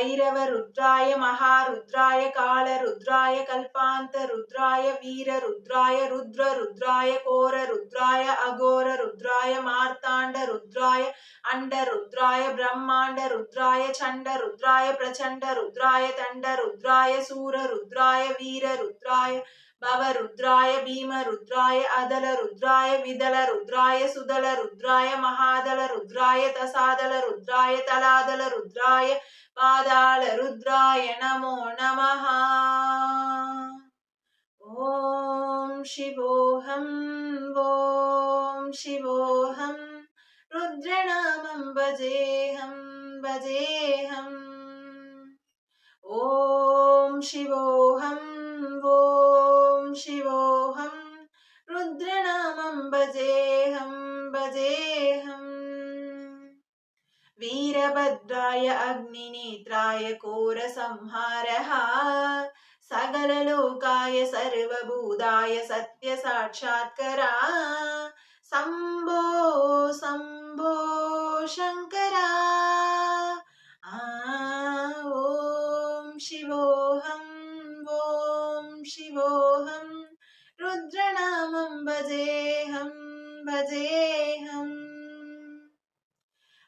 भैरव रुद्राय महारुद्राय काल रुद्राय कल्पांत रुद्राय वीर रुद्राय रुद्र रुद्राय कोर रुद्राय अघोर रुद्राय मार्तांड रुद्राय अंड रुद्राय ब्रह्मांड रुद्राय चंड रुद्राय प्रचंड रुद्राय तंड रुद्राय सूर रुद्राय वीर रुद्राय भव रुद्राय भीम रुद्राय अदल रुद्राय विदल रुद्राय सुदल रुद्राय महादल रुद्राय तसादल रुद्राय तलादल रुद्राय पादाल रुद्राय नमो नमः। ओम शिवोऽहं ओम शिवोऽहं रुद्रनामं भजेऽहं भजेऽहम्। ओम शिवोऽहं ओम शिवोऽहं रुद्रनामं भजेऽहं भजेऽहम्। वीरभद्राय अग्निनेत्राय घोरसंहारः सकललोकाय सर्वभूताय सत्यसाक्षात्करा शम्भो शम्भो शङ्करा। ॐ शिवोऽहं ॐ शिवोऽहं रुद्रनामं भजेऽहं भजेऽहम्।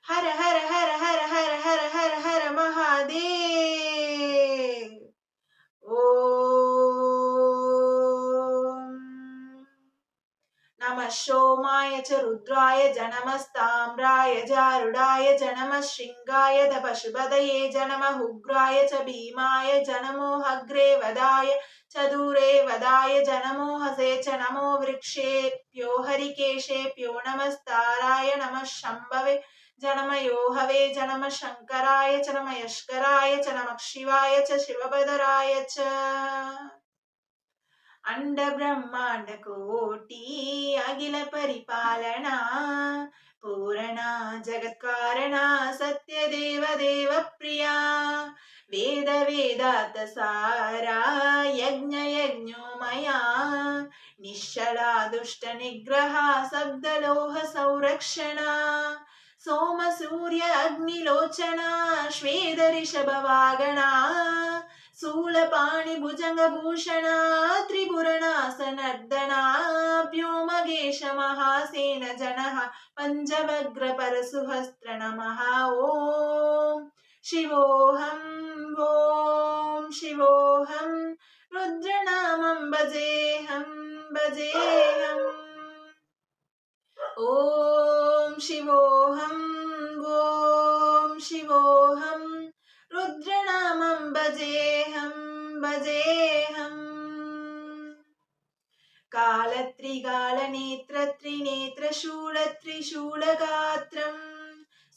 हर हर हर हर हर हर हर हर महादेव। ओम नमः सोमाय च रुद्राय च नमस्ताम्राय जारुडाय च नमः शृंगाय च पशुपतये च नमः उग्राय च भीमाय च नमो अग्रेवदाय च दूरेवदाय च नमो हसे च नमो वृक्षेभ्यो हरिकेशेभ्यो नमस्ताराय नमः शम्भवे जनमयो हवे जनम शंकराय च नम यश्कराय च नमः शिवाय च शिवपदराय च। अंड ब्रह्मांड कोटि अखिल परिपालना पूरणा जगत्कारणा सत्य देव देव प्रिया वेद वेदात सारा यज्ञ यज्ञोमया निश्चला दुष्ट निग्रहा शब्दलोह संरक्षणा सोम सूर्य अग्निलोचना श्वेत ऋषभवागणा शूलपाणि भुजंग भूषणा त्रिपुरनाशनर्दना व्योमकेश महासेन जनः पंचवग्र परशुहस्त्र नमः। ओम शिवोऽहं ओम शिवोऽहं रुद्रनामं भजेऽहं भजेऽहम्। ओम शिवोऽहं ओम शिवोऽहं रुद्रनामं भजेऽहं भजेऽहम्। कालत्रिकालनेत्र त्रिनेत्र शूलत्रिशूलगात्रम्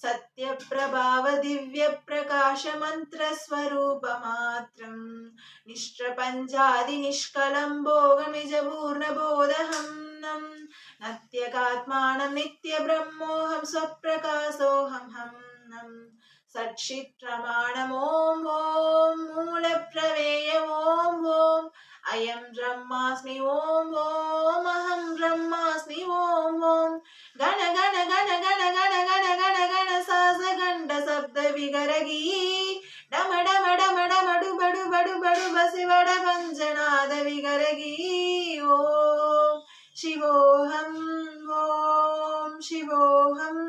सत्यप्रभाव दिव्य प्रकाश मंत्र स्वरूपमात्रम् निष्प्रपञ्चादि निष्कलं भोगनिज पूर्ण बोधहं नत्यकात्मानं नित्य ब्रह्मोऽहं स्वप्रकाशोऽहं हम सच्चित्प्रमाणम् ओम ओम मूल प्रवेय ओम ओम अयं ब्रह्मास्मि ओम ओम अहं ब्रह्मास्मि ओम ओम गण गण गण गण गण गण गण गण सास गंड शब्द विगरगी डम डम डम डम डु बडु बडु बडु बसि वड पंचनाद विगरगी। ओम शिवोऽहं ओम शिवोऽहं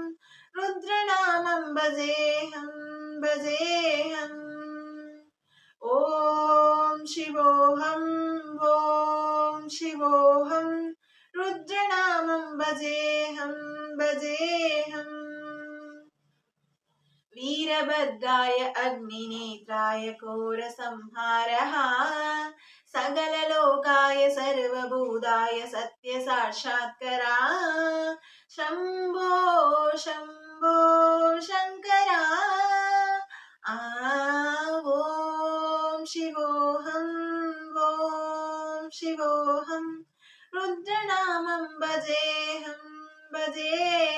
रुद्रनामं भजेऽहं भजेऽहम्। ओम शिवोऽहं ओम शिवोऽहं रुद्रनामं भजेऽहं भजेऽहम्। वीरभद्राय अग्निनेत्राय घोरसंहारः सकललोकाय सर्वभूताय सत्यसाक्षात्करा शम्भो शम्भो शङ्करा। ओम शिवोऽहं ओम शिवोऽहं रुद्रनामं भजेऽहं भजेऽहम्।